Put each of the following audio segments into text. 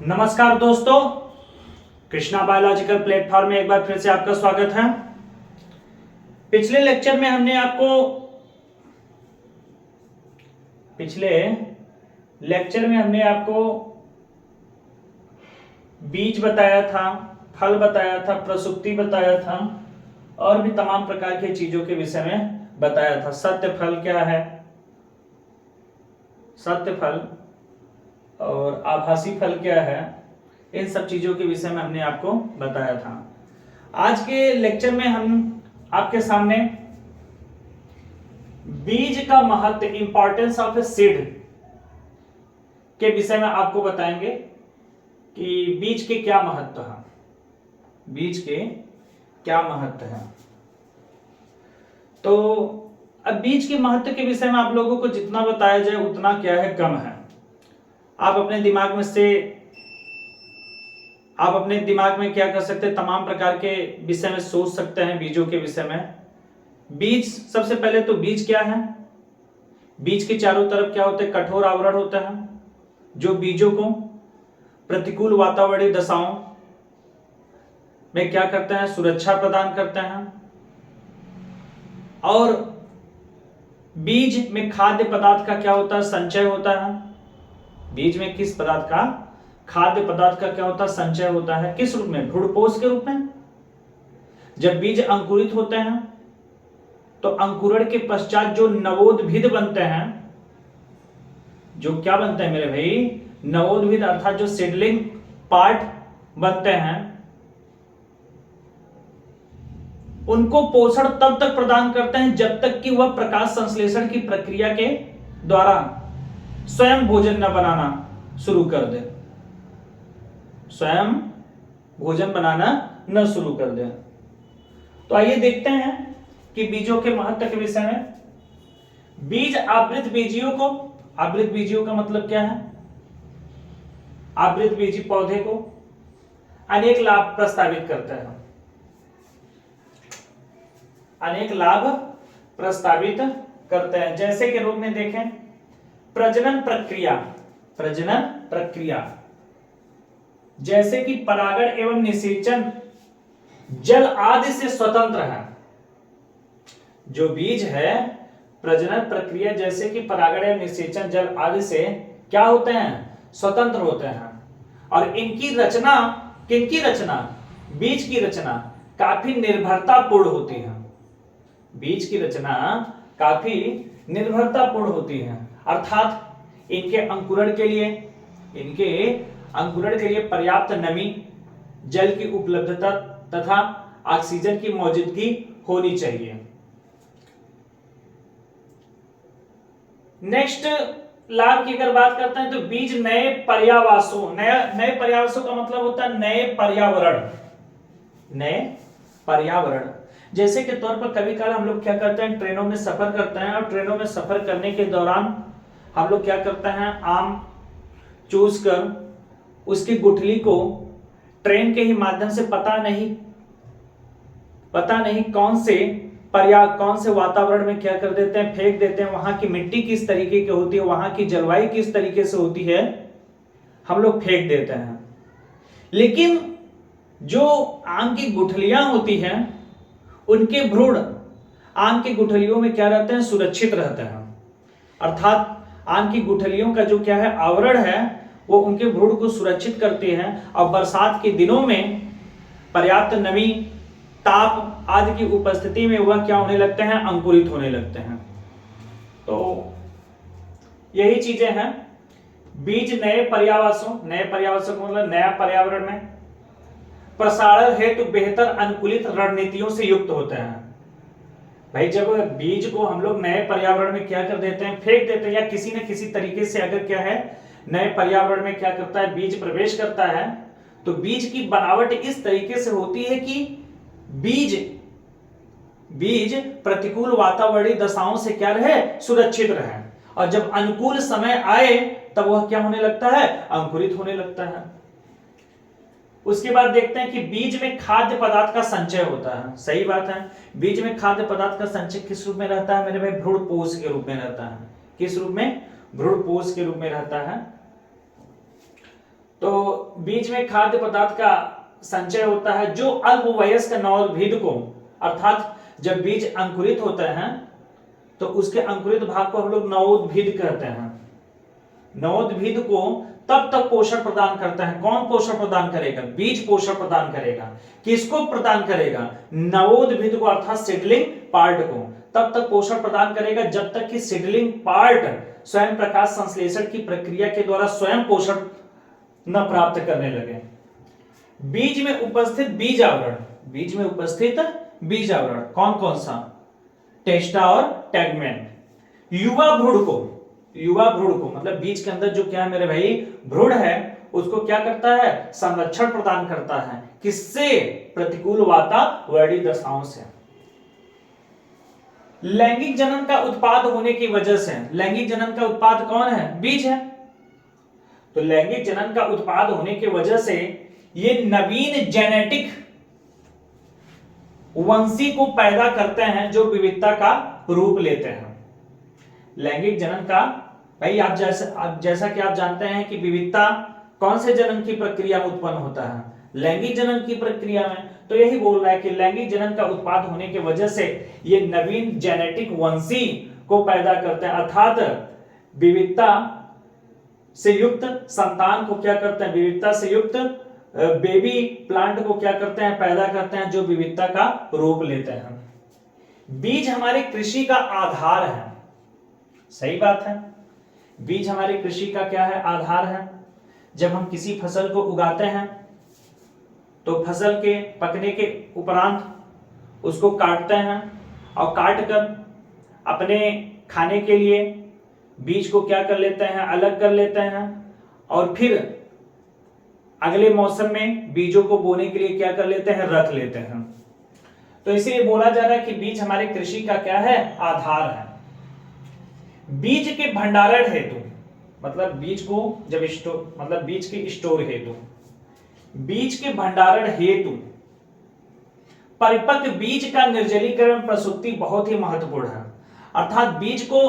नमस्कार दोस्तों, Krishna biological platform में एक बार फिर से आपका स्वागत है। पिछले लेक्चर में हमने आपको बीज बताया था, फल बताया था, प्रसुप्ति बताया था और भी तमाम प्रकार की चीजों के विषय में बताया था। सत्य फल क्या है, सत्य फल और आभासी फल क्या है, इन सब चीजों के विषय में हमने आपको बताया था। आज के लेक्चर में हम आपके सामने बीज का महत्व, इंपॉर्टेंस ऑफ ए सीड के विषय में आपको बताएंगे कि बीज के क्या महत्व है, बीज के क्या महत्व है। तो अब बीज के महत्व के विषय में आप लोगों को जितना बताया जाए उतना क्या है, कम है। आप अपने दिमाग में क्या कर सकते हैं, तमाम प्रकार के विषय में सोच सकते हैं बीजों के विषय में। बीज, सबसे पहले तो बीज क्या है? बीज के चारों तरफ क्या होते हैं, कठोर आवरण होता है जो बीजों को प्रतिकूल वातावरणीय दशाओं में क्या करते हैं, सुरक्षा प्रदान करते हैं। और बीज में खाद्य पदार्थ का क्या होता है, संचय होता है। बीज में किस पदार्थ का, खाद्य पदार्थ का क्या होता है, संचय होता है। किस रूप में? भ्रूणपोष के रूप में। जब बीज अंकुरित होते हैं तो अंकुरण के पश्चात जो नवोद्भिद बनते हैं, जो क्या बनते हैं मेरे भाई, नवोद्भिद, अर्थात जो सीडलिंग पार्ट बनते हैं, उनको पोषण तब तक प्रदान करते हैं जब तक कि वह प्रकाश संश्लेषण की प्रक्रिया के द्वारा स्वयं भोजन न बनाना शुरू कर दे, स्वयं भोजन बनाना न शुरू कर दे। तो आइए देखते हैं कि बीजों के महत्व के विषय में। बीज आवृत बीजियों को, आवृत बीजियों का मतलब क्या है, आवृत बीजी पौधे को अनेक लाभ प्रस्तावित करते हैं, अनेक लाभ प्रस्तावित करते हैं। जैसे के रूप में देखें, प्रजनन प्रक्रिया, प्रजनन प्रक्रिया जैसे कि परागण एवं निषेचन जल आदि से स्वतंत्र है। जो बीज है, प्रजनन प्रक्रिया जैसे कि परागण एवं निषेचन जल आदि से क्या होते हैं, स्वतंत्र होते हैं। और इनकी रचना, किनकी रचना, बीज की रचना काफी निर्भरतापूर्ण होती है। बीज की रचना काफी निर्भरतापूर्ण होती है, अर्थात इनके अंकुरण के लिए पर्याप्त नमी, जल की उपलब्धता तथा ऑक्सीजन की मौजूदगी होनी चाहिए। नेक्स्ट लाभ की अगर बात करते हैं तो बीज नए पर्यावासों, नए पर्यावासों का मतलब होता है नए पर्यावरण, नए पर्यावरण। जैसे के तौर पर कभी कभार हम लोग क्या करते हैं, ट्रेनों में सफर करते हैं और ट्रेनों में सफर करने के दौरान हम लोग क्या करते हैं, आम चूस कर उसकी गुठली को ट्रेन के ही माध्यम से पता नहीं कौन से वातावरण में क्या कर देते हैं, फेंक देते हैं। वहां की मिट्टी किस तरीके की होती है, वहां की जलवायु किस तरीके से होती है, हम लोग फेंक देते हैं। लेकिन जो आम की गुठलियां होती हैं, उनके भ्रूण आम की गुठलियों में क्या रहते हैं, सुरक्षित रहते हैं। अर्थात आम की गुठलियों का जो क्या है, आवरण है, वो उनके भ्रूण को सुरक्षित करते हैं। और बरसात के दिनों में पर्याप्त नमी, ताप आदि की उपस्थिति में वह क्या होने लगते हैं, अंकुरित होने लगते हैं। तो यही चीजें हैं। बीज नए पर्यावासों का मतलब नया पर्यावरण में प्रसारण हेतु बेहतर अनुकूलित रणनीतियों से युक्त होते हैं। भाई जब बीज को हम लोग नए पर्यावरण में क्या कर देते हैं, फेंक देते हैं, या किसी न किसी तरीके से अगर क्या है, नए पर्यावरण में क्या करता है, बीज प्रवेश करता है, तो बीज की बनावट इस तरीके से होती है कि बीज प्रतिकूल वातावरणीय दशाओं से क्या रहे, सुरक्षित रहे। और जब अनुकूल समय आए तब वह क्या होने लगता है, अंकुरित होने लगता है। उसके बाद देखते हैं कि बीज में खाद्य पदार्थ का संचय होता है। सही बात है, बीज में खाद्य पदार्थ का संचय किस रूप में रहता है मेरे भाई, भ्रूणपोष के रूप में रहता है। किस रूप में, भ्रूणपोष के रूप में रहता है। तो बीज में खाद्य पदार्थ का संचय होता है जो अल्पवयस्क नवोद्भिद को, अर्थात जब बीज अंकुरित होते हैं तो उसके अंकुरित भाग को हम लोग नवोद्भिद कहते हैं। नवोद्भिद को तब तक पोषण प्रदान करते हैं। कौन पोषण प्रदान करेगा? बीज पोषण प्रदान करेगा। किसको प्रदान करेगा? नवोद्भिद को, अर्थात सीडलिंग पार्ट को तब तक पोषण प्रदान करेगा जब तक कि सीडलिंग पार्ट स्वयं प्रकाश संश्लेषण की प्रक्रिया के द्वारा स्वयं पोषण न प्राप्त करने लगे। बीज में उपस्थित बीज आवरण, बीज में उपस्थित बीज आवरण कौन कौन सा? टेस्टा और टैगमेंट। युवा भ्रूण को, युवा भ्रूण को मतलब बीज के अंदर जो क्या है मेरे भाई भ्रूण है उसको क्या करता है? संरक्षण प्रदान करता है। किससे? प्रतिकूल वातावरणीय दशाओं से। लैंगिक जनन का उत्पाद होने की वजह से, लैंगिक जनन का उत्पाद कौन है? बीज है। तो लैंगिक जनन का उत्पाद होने की वजह से ये नवीन जेनेटिक वंशी को पैदा करते हैं जो विविधता का रूप लेते हैं। लैंगिक जनन का भाई आप जैसा कि आप जानते हैं कि विविधता कौन से जनन की प्रक्रिया में उत्पन्न होता है? लैंगिक जनन की प्रक्रिया में। तो यही बोल रहा है कि लैंगिक जनन का उत्पाद होने की वजह से ये नवीन जेनेटिक वंशी को पैदा करते हैं, अर्थात विविधता से युक्त संतान को क्या करते हैं? विविधता से युक्त बेबी प्लांट को क्या करते हैं? पैदा करते हैं जो विविधता का रूप लेते हैं। बीज हमारे कृषि का आधार है। सही बात है, बीज हमारे कृषि का क्या है? आधार है। जब हम किसी फसल को उगाते हैं तो फसल के पकने के उपरांत उसको काटते हैं और काट कर अपने खाने के लिए बीज को क्या कर लेते हैं? अलग कर लेते हैं और फिर अगले मौसम में बीजों को बोने के लिए क्या कर लेते हैं? रख लेते हैं। तो इसीलिए बोला जा रहा है कि बीज हमारे कृषि का क्या है? आधार है। बीज के भंडारण हेतु मतलब बीज को जब स्टोर मतलब बीज के स्टोर हेतु, बीज के भंडारण हेतु परिपक्व बीज का निर्जलीकरण प्रसूति बहुत ही महत्वपूर्ण है। अर्थात बीज को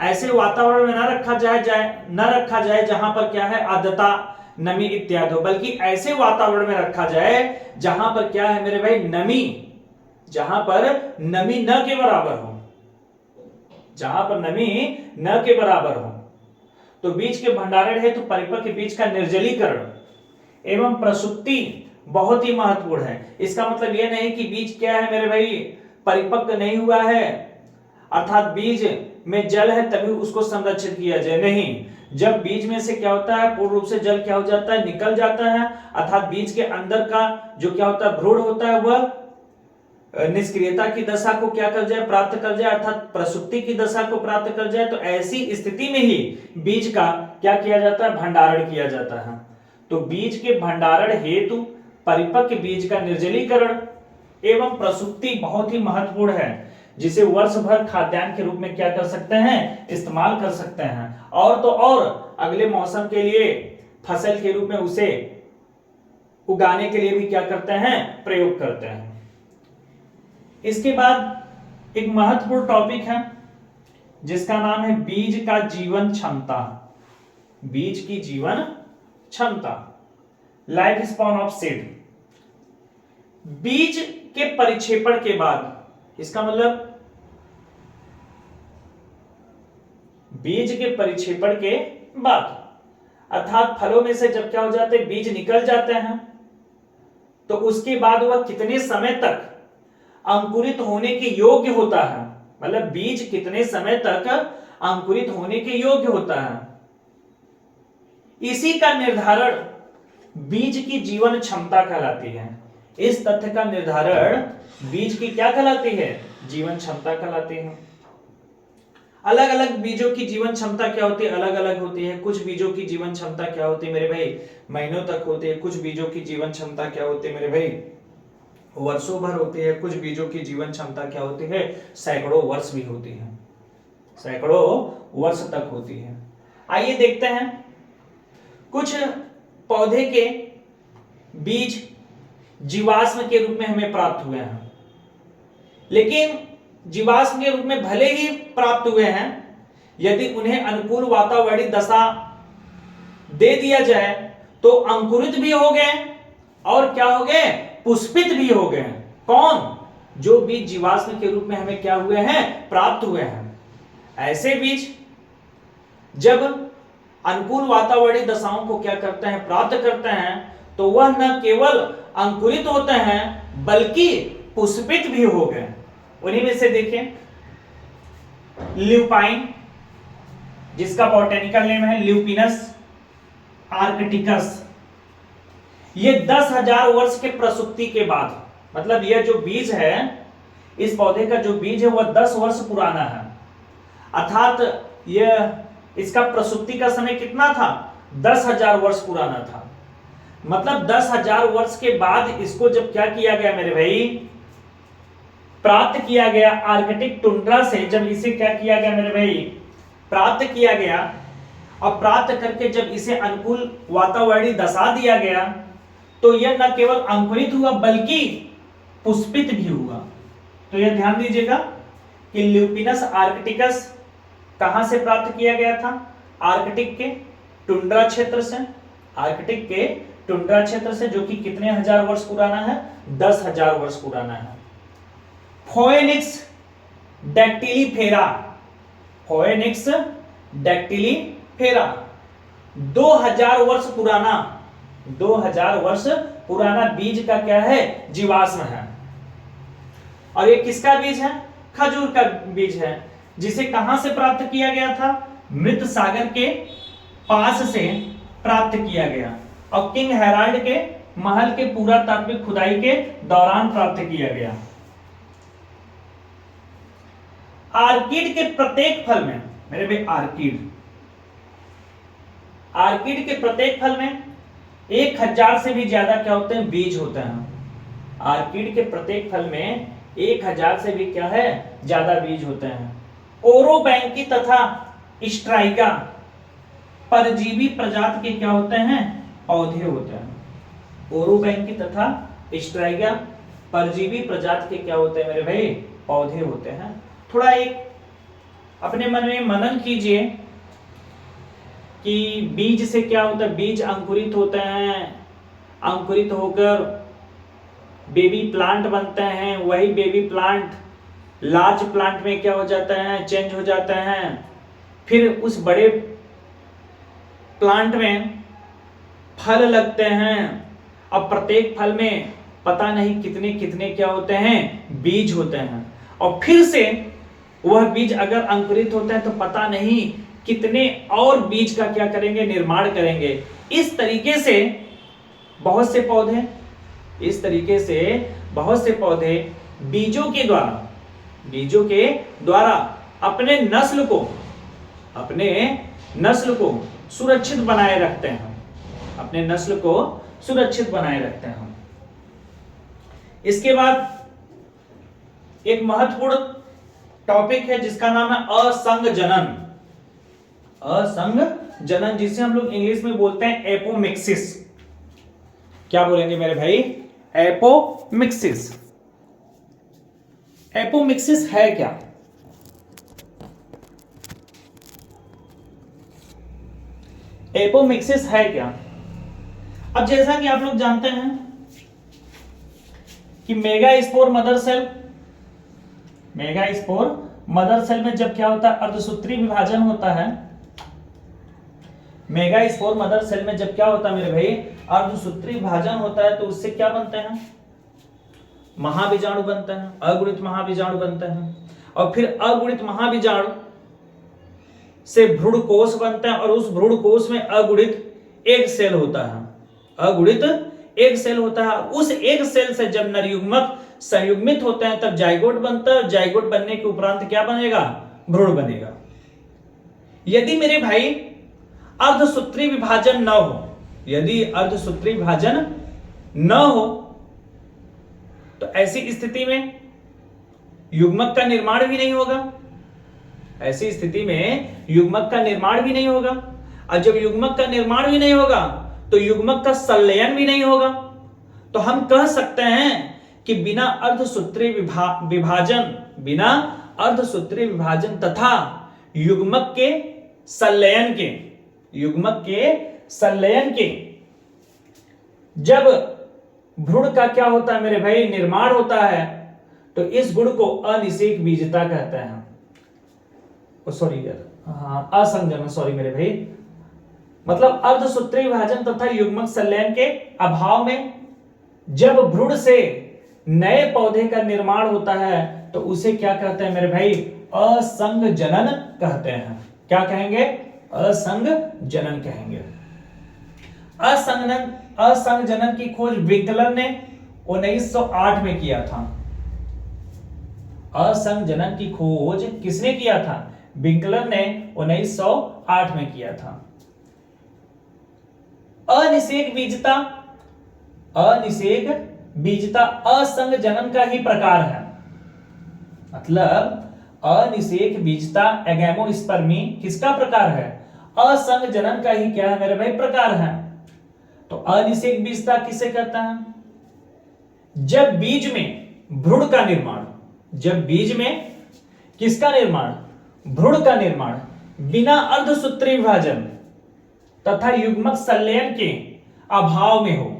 ऐसे वातावरण में न रखा जाए जहां पर क्या है? आर्द्रता, नमी इत्यादि, बल्कि ऐसे वातावरण में रखा जाए जहां पर क्या है मेरे भाई? नमी, जहां पर नमी न के बराबर हो, जहां पर नमी न के बराबर हो। तो बीज के भंडारण है तो परिपक्व बीज का निर्जलीकरण एवं प्रसूति बहुत ही महत्वपूर्ण है। इसका मतलब यह नहीं कि बीज क्या है मेरे भाई? परिपक्व नहीं हुआ है अर्थात बीज में जल है तभी उसको संरक्षित किया जाए, नहीं। जब बीज में से क्या होता है? पूर्ण रूप से जल क्या हो जाता है? निकल जाता है, अर्थात बीज के अंदर का जो क्या होता है? भ्रूण होता है वह निष्क्रियता की दशा को क्या कर जाए? प्राप्त कर जाए, अर्थात प्रसूति की दशा को प्राप्त कर जाए। तो ऐसी स्थिति में ही बीज का क्या किया जाता है? भंडारण किया जाता है। तो बीज के भंडारण हेतु परिपक्व बीज का निर्जलीकरण एवं प्रसूति बहुत ही महत्वपूर्ण है, जिसे वर्ष भर खाद्यान्न के रूप में क्या कर सकते हैं? इस्तेमाल कर सकते हैं। और तो और अगले मौसम के लिए फसल के रूप में उसे उगाने के लिए भी क्या करते हैं? प्रयोग करते हैं। इसके बाद एक महत्वपूर्ण टॉपिक है जिसका नाम है बीज का जीवन क्षमता। बीज की जीवन क्षमता, लाइफ स्पैन ऑफ सीड। बीज के परिक्षेपण के बाद, इसका मतलब बीज के परिक्षेपण के बाद अर्थात फलों में से जब क्या हो जाते हैं? बीज निकल जाते हैं, तो उसके बाद वह कितने समय तक अंकुरित होने के योग्य होता है? मतलब बीज कितने समय तक अंकुरित होने के योग्य होता है, इसी का निर्धारण बीज की जीवन क्षमता कहलाती है। इस तथ्य का निर्धारण बीज की क्या कहलाती है? जीवन क्षमता कहलाती है। अलग अलग बीजों की जीवन क्षमता क्या होती है? अलग अलग होती है। कुछ बीजों की जीवन क्षमता क्या होती है मेरे भाई? महीनों तक होती है। कुछ बीजों की जीवन क्षमता क्या होती है मेरे भाई? वर्षों भर होती है। कुछ बीजों की जीवन क्षमता क्या होती है? सैकड़ों वर्ष भी होती है, सैकड़ों वर्ष तक होती है। आइए देखते हैं कुछ पौधे के बीज जीवाश्म के रूप में हमें प्राप्त हुए हैं, लेकिन जीवाश्म के रूप में भले ही प्राप्त हुए हैं, यदि उन्हें अनुकूल वातावरणीय दशा दे दिया जाए तो अंकुरित भी हो गए और क्या हो गए, पुष्पित भी हो गए। कौन, जो बीज जीवाश्म के रूप में हमें क्या हुए हैं, प्राप्त हुए हैं। ऐसे बीज जब अनुकूल वातावरणीय दशाओं को क्या करते हैं, प्राप्त करते हैं, तो वह न केवल अंकुरित होते हैं बल्कि पुष्पित भी हो गए। उन्हीं में से देखिए ल्यूपाइन, जिसका बॉटेनिकल नेम है ल्यूपिनस आर्कटिकस, ये 10,000 वर्ष के प्रसुप्ति के बाद, मतलब यह जो बीज है, इस पौधे का जो बीज है वह 10 वर्ष पुराना है। अर्थात यह, इसका प्रसुप्ति का समय कितना था, 10,000 वर्ष पुराना था। मतलब 10,000 वर्ष के बाद इसको जब क्या किया गया मेरे भाई, प्राप्त किया गया आर्कटिक टुंड्रा से, जब इसे क्या किया गया मेरे भाई, प्राप्त किया गया, और प्राप्त करके जब इसे अनुकूल वातावरणीय दशा दिया गया, तो यह न केवल अंकुरित हुआ बल्कि पुष्पित भी हुआ। तो यह ध्यान दीजिएगा कि ल्यूपिनस आर्कटिकस कहां से प्राप्त किया गया था, आर्कटिक के टुंड्रा क्षेत्र से, आर्कटिक के टुंड्रा क्षेत्र से, जो कि कितने हजार वर्ष पुराना है, 10,000 वर्ष पुराना है। फोएनिक्स डैक्टिलीफेरा, फोएनिक्स डैक्टिलीफेरा 2000 वर्ष पुराना, 2000 वर्ष पुराना बीज का क्या है, जीवाश्म है। और ये किसका बीज है, खजूर का बीज है, जिसे कहां से प्राप्त किया गया था, मृत सागर के पास से प्राप्त किया गया, और किंग हेराल्ड के महल के पुरातात्विक खुदाई के दौरान प्राप्त किया गया। आर्किड के प्रत्येक फल में मेरे भाई, आर्किड के प्रत्येक फल में 1000 से भी ज्यादा क्या होते हैं, बीज होते हैं। आर्किड के प्रत्येक फल में 1000 से भी क्या है, ज्यादा बीज होते हैं। ओरोबैंकी तथा स्ट्राइगा परजीवी प्रजाति के क्या होते हैं, पौधे होते हैं। ओरोबैंकी तथा स्ट्राइगा परजीवी प्रजाति के क्या होते हैं मेरे भाई, पौधे होते हैं। थोड़ा एक अपने मन में मनन कीजिए कि बीज से क्या होता है, बीज अंकुरित होते हैं, अंकुरित होकर बेबी प्लांट बनते हैं, वही बेबी प्लांट लार्ज प्लांट में क्या हो जाता है, चेंज हो जाता है, फिर उस बड़े प्लांट में फल लगते हैं, अब प्रत्येक फल में पता नहीं कितने कितने क्या होते हैं, बीज होते हैं, और फिर से वह बीज अगर अंकुरित होता है तो पता नहीं कितने और बीज का क्या करेंगे, निर्माण करेंगे। इस तरीके से बहुत से पौधे, इस तरीके से बहुत से पौधे बीजों के द्वारा अपने नस्ल को सुरक्षित बनाए रखते हैं, अपने नस्ल को सुरक्षित बनाए रखते हैं। इसके बाद एक महत्वपूर्ण टॉपिक है जिसका नाम है असंग जनन। असंग जनन, जिसे हम लोग इंग्लिश में बोलते हैं एपोमिक्सिस। क्या बोलेंगे मेरे भाई, एपोमिक्सिस। एपोमिक्सिस है क्या, एपोमिक्सिस है क्या? अब जैसा कि आप लोग जानते हैं कि मेगास्पोर मदर सेल में जब क्या होता है, अर्धसूत्री विभाजन होता है। मेगास्पोर मदर सेल में जब क्या होता है मेरे भाई, अर्धसूत्री विभाजन होता है, तो उससे क्या बनते हैं, महाबीजाणु बनते हैं, अगुणित महाबीजाणु बनते हैं, और फिर अगुणित महाबीजाणु से भ्रूणकोष बनते हैं, और उस भ्रूणकोष में अगुणित एग सेल होता है, अगुणित एग सेल होता है। उस एग सेल से जब नर युग्मक संयुग्मित होते हैं तब जाइगोट बनता है, जाइगोट बनने के उपरांत क्या बनेगा, भ्रूण बनेगा। यदि मेरे भाई अर्धसूत्री विभाजन न हो, यदि अर्धसूत्री विभाजन न हो, तो ऐसी स्थिति में युग्मक का निर्माण भी नहीं होगा, ऐसी स्थिति में युग्मक का निर्माण भी नहीं होगा। और जब युग्मक का निर्माण भी नहीं होगा तो युग्मक का संलयन भी नहीं होगा। तो हम कह सकते हैं कि बिना अर्धसूत्री विभाजन तथा युग्मक के संलयन के जब भ्रूण का क्या होता है मेरे भाई, निर्माण होता है, तो इस गुण को अनिषेक बीजता कहते हैं। सॉरी यार, हाँ असंजनन, सॉरी मेरे भाई, मतलब अर्धसूत्री विभाजन तथा युग्मक संलयन के अभाव में जब भ्रूण से नए पौधे का निर्माण होता है तो उसे क्या कहते हैं मेरे भाई, असंग जनन कहते हैं। क्या कहेंगे, असंग जनन कहेंगे। असंग जनन की खोज विंकलर ने 1908 में किया था। असंग जनन की खोज किसने किया था, विंकलर ने 1908 में किया था। अनिषेक बीजता, अनिषेक बीजता असंग जनन का ही प्रकार है। मतलब अनिषेक बीजता एगैमोस्पर्मी किसका प्रकार है, असंग जनन का ही क्या है मेरे भाई, प्रकार है। तो अनिषेक बीजता किसे कहता है, जब बीज में भ्रूण का निर्माण, जब बीज में किसका निर्माण, भ्रूण का निर्माण बिना अर्धसूत्री विभाजन तथा युग्मक संलयन के अभाव में हो।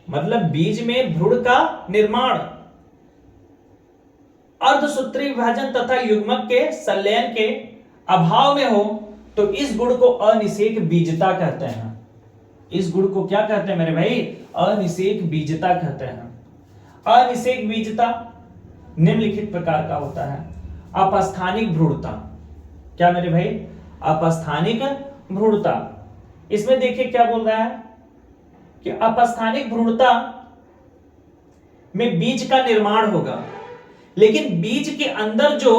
मतलब बीज में भ्रूण का निर्माण अर्धसूत्री विभाजन तथा युग्मक के संलयन के अभाव में हो तो इस गुण को अनिषेक बीजता कहते हैं। इस गुण को क्या कहते हैं मेरे भाई, अनिषेक बीजता कहते हैं। अनिषेक बीजता निम्नलिखित प्रकार का होता है। अपस्थानिक भ्रूणता, क्या मेरे भाई, अपस्थानिक भ्रूणता। इसमें देखिए क्या बोल रहा है कि अपस्थानिक भ्रूणता में बीज का निर्माण होगा, लेकिन बीज के अंदर जो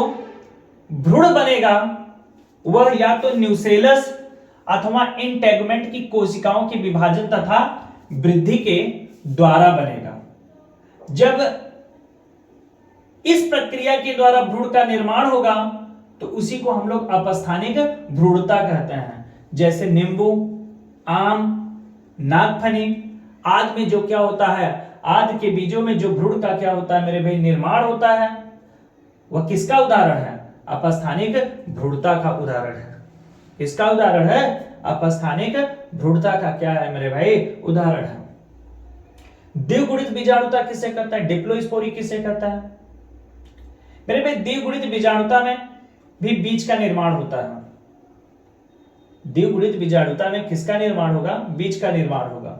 भ्रूण बनेगा वह या तो न्यूसेलस अथवा इंटेगमेंट की कोशिकाओं के विभाजन तथा वृद्धि के द्वारा बनेगा। जब इस प्रक्रिया के द्वारा भ्रूण का निर्माण होगा तो उसी को हम लोग अपस्थानिक भ्रूणता कहते हैं। जैसे नींबू, आम, नागफनी आदि में जो क्या होता है, आदि के बीजों में जो भ्रूण का क्या होता है मेरे भाई, निर्माण होता है, वह किसका उदाहरण है, अपस्थानिक भ्रूणता का उदाहरण है। किसका उदाहरण है, अपस्थानिक भ्रूणता का क्या है मेरे भाई, उदाहरण है। द्विगुणित बीजाणुता किसे कहता है, डिप्लोस्पोरी किसे कहता है मेरे भाई, द्विगुणित बीजाणुता में भी बीज का निर्माण होता है। द्विगुणित बीजाणुता में किसका निर्माण होगा, बीज का निर्माण होगा।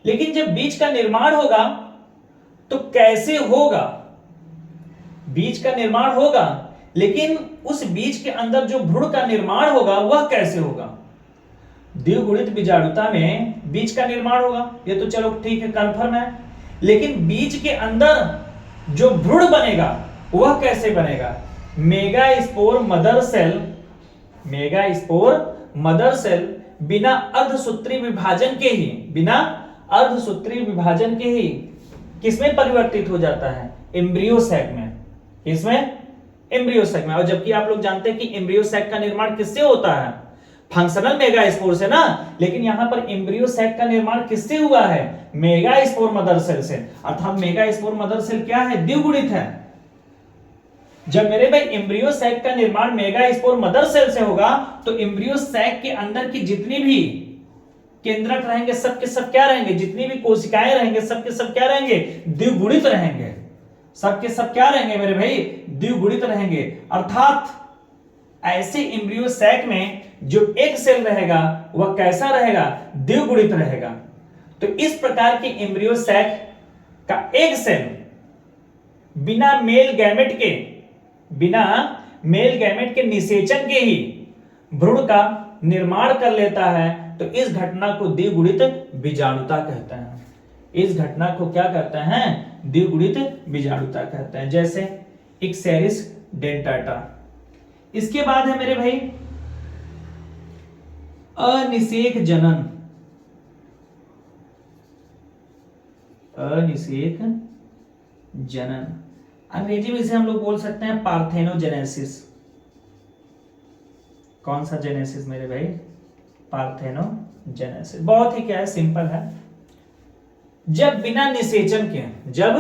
लेकिन जब बीज का निर्माण होगा तो कैसे होगा, बीज का निर्माण होगा लेकिन उस बीज के अंदर जो भ्रूण का निर्माण होगा वह कैसे होगा। द्विगुणित बीजाणुता में बीज का निर्माण होगा, ये तो चलो ठीक है, कंफर्म है। लेकिन बीज के अंदर जो भ्रूण बनेगा वह कैसे बनेगा, megaspore mother cell, megaspore mother cell बिना अर्धसूत्री विभाजन के ही, बिना अर्धसूत्री विभाजन के ही किसमें परिवर्तित हो जाता है, एम्ब्रियो सैक में। किसमें, एम्ब्रियो सैक में। और जबकि आप लोग जानते हैं कि एम्ब्रियो सैक का निर्माण किससे होता है, फंक्शनल मेगास्पोर से ना, लेकिन यहां पर एम्ब्रियो सैक का निर्माण किससे हुआ है, मेगास्पोर मदर सेल से। अर्थात मेगास्पोर मदर सेल क्या है, द्विगुणित है। जब मेरे भाई एम्ब्रियो सैक का निर्माण मेगास्पोर मदर सेल से होगा तो एम्ब्रियो सैक के अंदर की जितनी भी केंद्रक रहेंगे सब के सब क्या रहेंगे, जितनी भी कोशिकाएं रहेंगे सब के सब क्या रहेंगे, द्विगुणित रहेंगे। सब के सब क्या रहेंगे मेरे भाई, द्विगुणित रहेंगे। अर्थात ऐसे एम्ब्रियो सैक में जो एक सेल रहेगा वह कैसा रहेगा, द्विगुणित रहेगा। तो इस प्रकार के एम्ब्रियो सैक का एक सेल बिना मेल गैमेट के, बिना मेल गैमेट के निषेचन के ही भ्रूण का निर्माण कर लेता है, तो इस घटना को द्विगुणित बीजाणुता कहते हैं। इस घटना को क्या कहते हैं, द्विगुणित बीजाणुता कहते हैं। जैसे इक्सेरिस डेंटाटा। इसके बाद है मेरे भाई अनिषेक जनन। अनिषेक जनन अंग्रेजी में इसे हम लोग बोल सकते हैं पार्थेनोजेनेसिस। कौन सा जेनेसिस मेरे भाई, पार्थेनोजेनेसिस। बहुत ही क्या है, सिंपल है। जब बिना निषेचन के, जब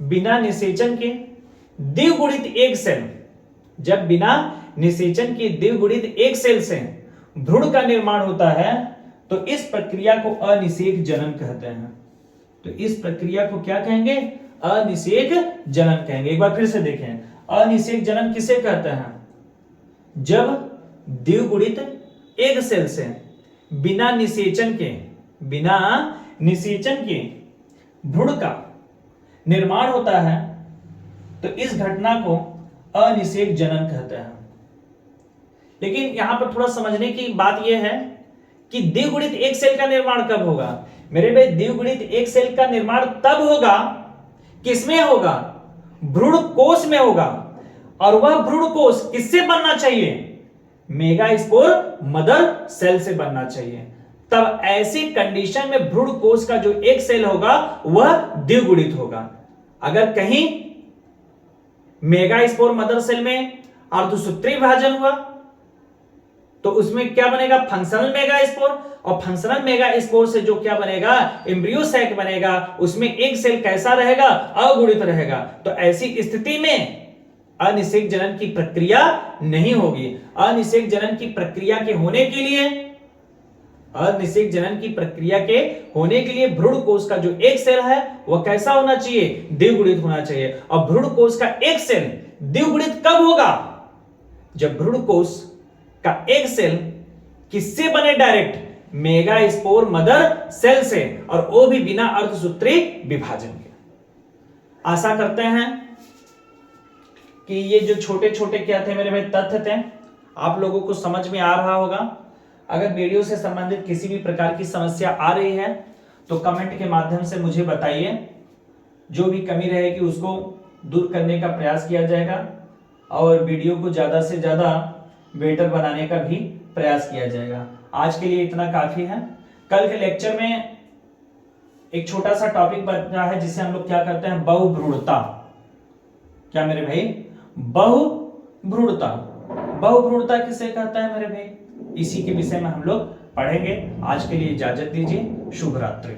बिना निषेचन के द्विगुणित एक सेल, जब बिना निषेचन के द्विगुणित एक सेल से भ्रूण का निर्माण होता है तो इस प्रक्रिया को अनिषेक जनन कहते हैं। तो इस प्रक्रिया को क्या कहेंगे? अनिषेक जनन कहेंगे। एक बार फिर से देखें, अनिषेक जनन किसे कहते हैं? जब द्विगुणित एक सेल से बिना निषेचन के भ्रूण का निर्माण होता है, तो इस घटना को अनिषेक जनन कहते हैं। लेकिन यहां पर थोड़ा समझने की बात यह है कि द्विगुणित एक सेल का निर्माण कब होगा? मेरे भाई, द्विगुणित एक सेल का निर्माण तब होगा, किसमें होगा? भ्रूण कोश में होगा। और वह भ्रूण कोश किससे बनना चाहिए? मेगास्पोर मदर सेल से बनना चाहिए। तब ऐसी कंडीशन में भ्रूण कोश का जो एक सेल होगा वह द्विगुणित होगा। अगर कहीं मेगास्पोर मदर सेल में अर्धसूत्री विभाजन हुआ तो उसमें क्या बनेगा? Functional megaspore. और फंक्शनल मेगास्पोर से जो क्या बनेगा? एम्ब्रियो सैक बनेगा। उसमें एक सेल कैसा रहेगा? अगुणित रहेगा। तो ऐसी स्थिति में अनिषेक जनन की प्रक्रिया नहीं होगी। अनिषेक जनन की प्रक्रिया के होने के लिए भ्रूण कोश का जो एक सेल है वह कैसा होना चाहिए? द्विगुणित होना चाहिए। और भ्रूण कोश का एक सेल द्विगुणित कब होगा? जब भ्रूण कोश का एक सेल किससे बने? डायरेक्ट मेगास्पोर मदर सेल से, और वो भी बिना अर्धसूत्री विभाजन के। आशा करते हैं कि ये जो छोटे छोटे क्या थे मेरे भाई तथ्य थे, आप लोगों को समझ में आ रहा होगा। अगर वीडियो से संबंधित किसी भी प्रकार की समस्या आ रही है तो कमेंट के माध्यम से मुझे बताइए। जो भी कमी रहेगी उसको दूर करने का प्रयास किया जाएगा और वीडियो को ज्यादा से ज्यादा बेटर बनाने का भी प्रयास किया जाएगा। आज के लिए इतना काफी है। कल के लेक्चर में एक छोटा सा टॉपिक बचा है जिसे हम लोग क्या करते हैं? बहुभ्रूणता। क्या मेरे भाई? बहुभ्रूणता किसे कहता है मेरे भाई? इसी के विषय में हम लोग पढ़ेंगे। आज के लिए इजाजत दीजिए। शुभ रात्रि।